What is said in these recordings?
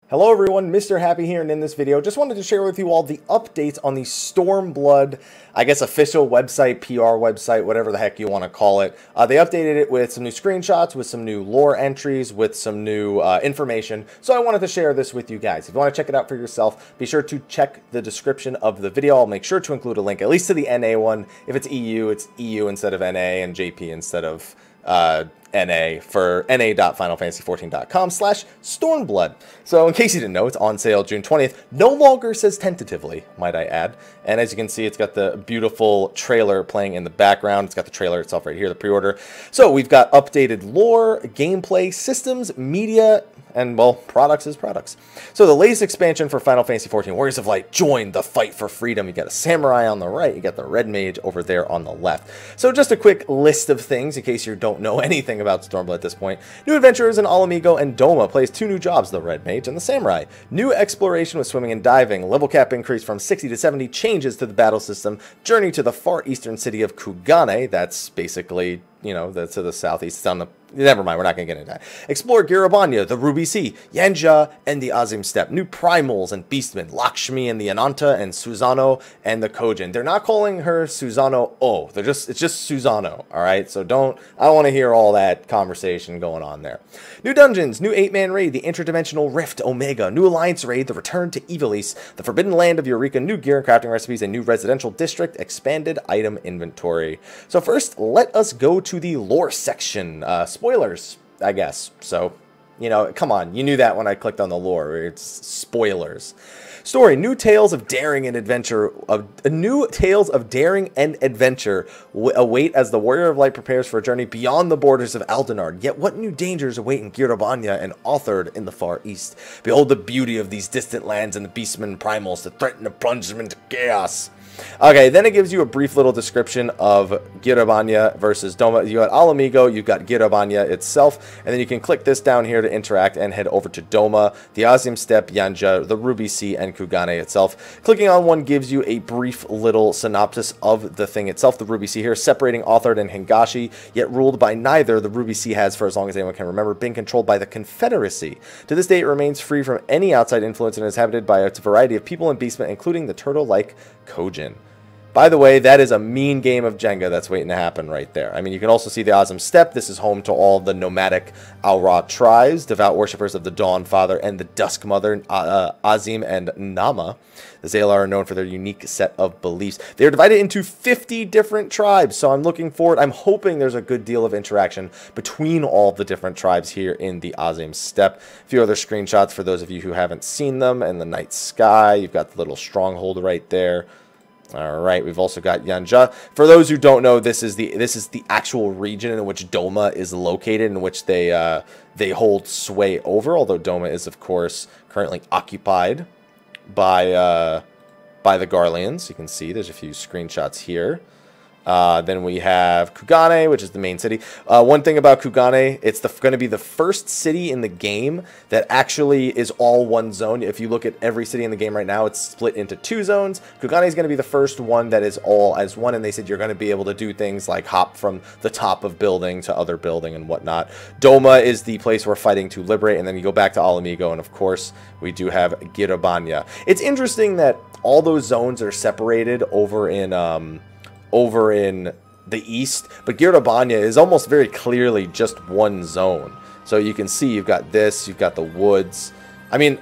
Hello everyone, Mr. Happy here, and in this video, just wanted to share with you all the updates on the Stormblood, I guess, official website, PR website, whatever the heck you want to call it. They updated it with some new screenshots, with some new lore entries, with some new information, so I wanted to share this with you guys. If you want to check it out for yourself, be sure to check the description of the video. I'll make sure to include a link, at least to the NA one. If it's EU, it's EU instead of NA, and JP instead of NA for na.finalfantasy14.com/Stormblood. So in case you didn't know, it's on sale June 20th. No longer says tentatively, might I add. And as you can see, it's got the beautiful trailer playing in the background. It's got the trailer itself right here, the pre-order. So we've got updated lore, gameplay, systems, media, and, well, products is products. So the latest expansion for Final Fantasy XIV, Warriors of Light, join the fight for freedom. You got a samurai on the right, you got the red mage over there on the left. So just a quick list of things in case you don't know anything about Stormblood at this point. New adventurers in Alamigo and Doma plays 2 new jobs, the red mage and the samurai. New exploration with swimming and diving. Level cap increase from 60 to 70. Changes to the battle system. Journey to the far eastern city of Kugane. That's basically, you know, that's to the southeast. It's on the... Never mind, we're not going to get into that. Explore Gyr Abania, the Ruby Sea, Yanxia, and the Azim Steppe. New primals and beastmen, Lakshmi and the Ananta, and Susano and the Kojin. They're not calling her Susano. Oh, it's just Susano, all right? So I don't want to hear all that conversation going on there. New dungeons, new 8-man raid, the Interdimensional Rift Omega, new Alliance raid, the Return to Evilis, the Forbidden Land of Eureka, new gear and crafting recipes, and new residential district, expanded item inventory. So first, let us go to the lore section. Spoilers, I guess. So, you know, come on. You knew that when I clicked on the lore. It's spoilers. Story: new tales of daring and adventure. New tales of daring and adventure await as the Warrior of Light prepares for a journey beyond the borders of Aldenard. Yet, what new dangers await in Gyr Abania and authored in the Far East? Behold the beauty of these distant lands and the beastmen primals that threaten to plunge them into chaos. Okay, then it gives you a brief little description of Gyr Abania versus Doma. You got Alamigo, you've got Gyr Abania itself, and then you can click this down here to interact and head over to Doma, the Azim Steppe, Yanxia, the Ruby Sea, and Kugane itself. Clicking on one gives you a brief little synopsis of the thing itself. The Ruby Sea here, separating authored and Hingashi, yet ruled by neither. The Ruby Sea has, for as long as anyone can remember, been controlled by the Confederacy. To this day, it remains free from any outside influence and is inhabited by a variety of people and beastmen, including the turtle-like Kojin. By the way, that is a mean game of Jenga that's waiting to happen right there. I mean, you can also see the Azim Steppe. This is home to all the nomadic Al-Ra tribes, devout worshippers of the Dawn Father and the Dusk Mother, Azim and Nama. The Zaylar are known for their unique set of beliefs. They are divided into 50 different tribes, so I'm looking forward. I'm hoping there's a good deal of interaction between all the different tribes here in the Azim Steppe. A few other screenshots for those of you who haven't seen them. And the night sky, you've got the little stronghold right there. All right, we've also got Yanxia. For those who don't know, this is the actual region in which Doma is located, in which they hold sway over. Although Doma is, of course, currently occupied by the Garleans. You can see there's a few screenshots here. Then we have Kugane, which is the main city. One thing about Kugane, it's going to be the first city in the game that actually is all one zone. If you look at every city in the game right now, it's split into 2 zones. Kugane is going to be the first one that is all as one, and they said you're going to be able to do things like hop from the top of building to other building and whatnot. Doma is the place we're fighting to liberate, and then you go back to Alamigo, and of course, we do have Gyr Abania. It's interesting that all those zones are separated over in the east, but Gyr Abania is almost very clearly just one zone. So you can see you've got this, you've got the woods. I mean,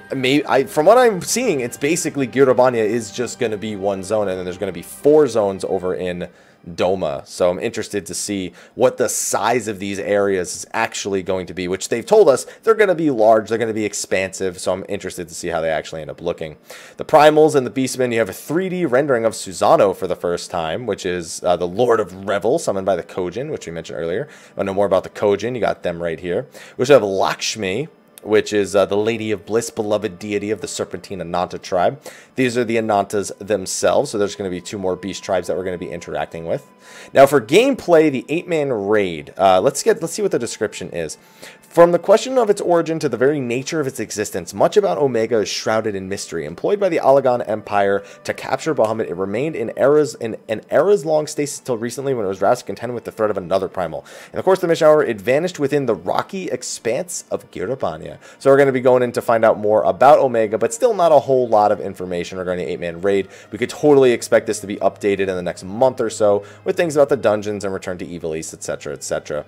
from what I'm seeing, it's basically Gyr Abania is just going to be one zone, and then there's going to be 4 zones over in Doma. So I'm interested to see what the size of these areas is actually going to be, which they've told us they're going to be large, they're going to be expansive, so I'm interested to see how they actually end up looking. The primals and the beastmen, you have a 3D rendering of Susano for the first time, which is the Lord of Revel, summoned by the Kojin, which we mentioned earlier. I know more about the Kojin, you got them right here. We also have Lakshmi, which is the Lady of Bliss, beloved deity of the Serpentine Ananta tribe. These are the Anantas themselves, so there's going to be 2 more beast tribes that we're going to be interacting with. Now for gameplay, the 8-man raid, let's see what the description is. From the question of its origin to the very nature of its existence, much about Omega is shrouded in mystery. Employed by the Alagon Empire to capture Bahamut, it remained in an eras-long stasis until recently when it was roused to contend with the threat of another primal. In the course of the mission, however, it vanished within the rocky expanse of Gyr Abania. Abania. So we're going to be going in to find out more about Omega, but still not a whole lot of information regarding the 8-man raid. We could totally expect this to be updated in the next month or so with things about the dungeons and return to Evil East, etc., etc.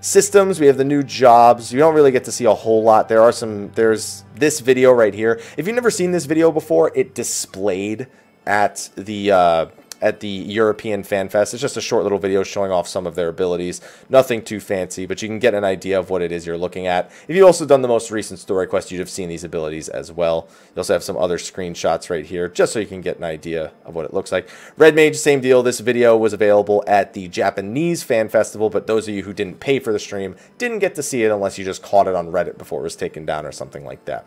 Systems, we have the new jobs. You don't really get to see a whole lot. There's this video right here. If you've never seen this video before, it displayed at the European Fan Fest. It's just a short little video showing off some of their abilities. Nothing too fancy, but you can get an idea of what it is you're looking at. If you've also done the most recent story quest, you'd have seen these abilities as well. You also have some other screenshots right here, just so you can get an idea of what it looks like. Red Mage, same deal. This video was available at the Japanese Fan Festival, but those of you who didn't pay for the stream didn't get to see it unless you just caught it on Reddit before it was taken down or something like that.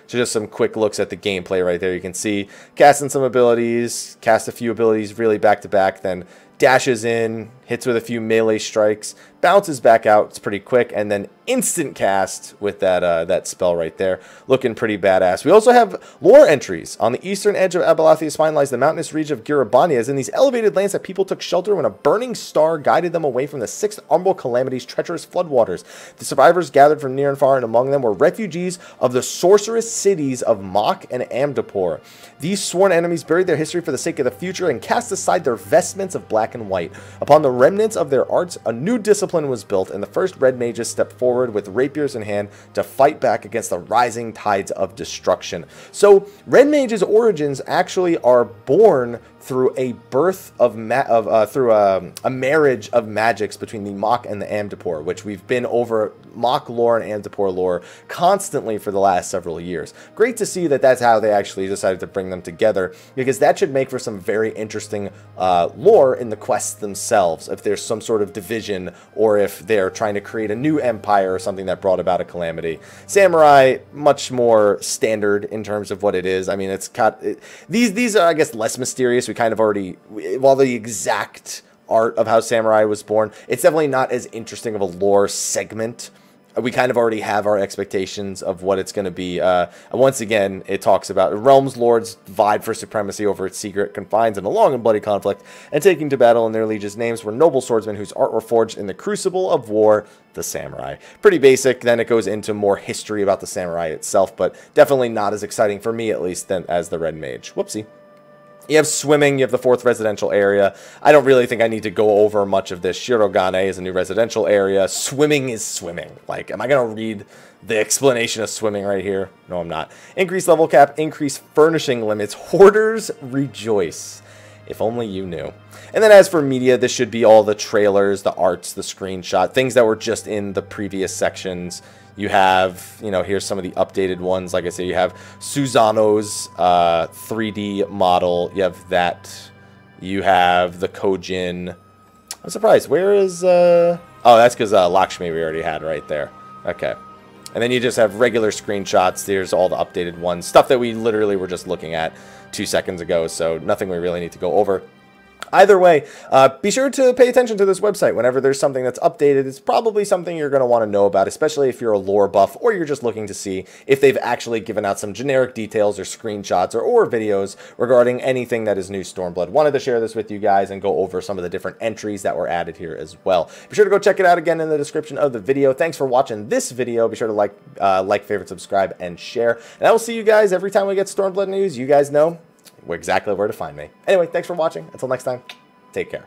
So just some quick looks at the gameplay right there. You can see casting some abilities, cast a few abilities really back to back, then dashes in, hits with a few melee strikes, bounces back out. It's pretty quick, and then instant cast with that spell right there. Looking pretty badass. We also have lore entries. On the eastern edge of Abelathia's spine lies the mountainous region of Gyr Abania. As in these elevated lands that people took shelter when a burning star guided them away from the sixth Umbral Calamity's treacherous floodwaters. The survivors gathered from near and far, and among them were refugees of the sorceress cities of Mach and Amdapor. These sworn enemies buried their history for the sake of the future and cast aside their vestments of black and white. Upon the remnants of their arts, a new discipline was built, and the first red mages stepped forward with rapiers in hand to fight back against the rising tides of destruction. So red mages' origins actually are born through a birth of a marriage of magics between the Mach and the Amdapor, which we've been over Mach lore and Amdapor lore constantly for the last several years. Great to see that that's how they actually decided to bring them together, because that should make for some very interesting lore in the quests themselves, if there's some sort of division or if they're trying to create a new empire or something that brought about a calamity. Samurai, much more standard in terms of what it is. I mean, it's got these are, I guess, less mysterious. We kind of already, while the exact art of how Samurai was born, it's definitely not as interesting of a lore segment. We kind of already have our expectations of what it's going to be. Once again, it talks about realms lords vied for supremacy over its secret confines in a long and bloody conflict, and taking to battle in their lieges' names were noble swordsmen whose art were forged in the crucible of war, the samurai. Pretty basic. Then it goes into more history about the samurai itself, but definitely not as exciting for me, at least, as the Red Mage. Whoopsie. You have swimming, you have the 4th residential area. I don't really think I need to go over much of this. Shirogane is a new residential area. Swimming is swimming. Like, am I going to read the explanation of swimming right here? No, I'm not. Increased level cap, increased furnishing limits. Hoarders rejoice. If only you knew. And then as for media, this should be all the trailers, the arts, the screenshot, things that were just in the previous sections. You have, you know, here's some of the updated ones. Like I said, you have Susano's 3D model. You have that. You have the Kojin. I'm surprised. Where is... Oh, that's because Lakshmi we already had right there. Okay. And then you just have regular screenshots. There's all the updated ones. Stuff that we literally were just looking at 2 seconds ago. So nothing we really need to go over. Either way, be sure to pay attention to this website. Whenever there's something that's updated, it's probably something you're going to want to know about, especially if you're a lore buff or you're just looking to see if they've actually given out some generic details or screenshots or videos regarding anything that is new Stormblood. Wanted to share this with you guys and go over some of the different entries that were added here as well. Be sure to go check it out again in the description of the video. Thanks for watching this video. Be sure to like, favorite, subscribe, and share. And I will see you guys every time we get Stormblood news. You guys know exactly where to find me. Anyway, thanks for watching. Until next time, take care.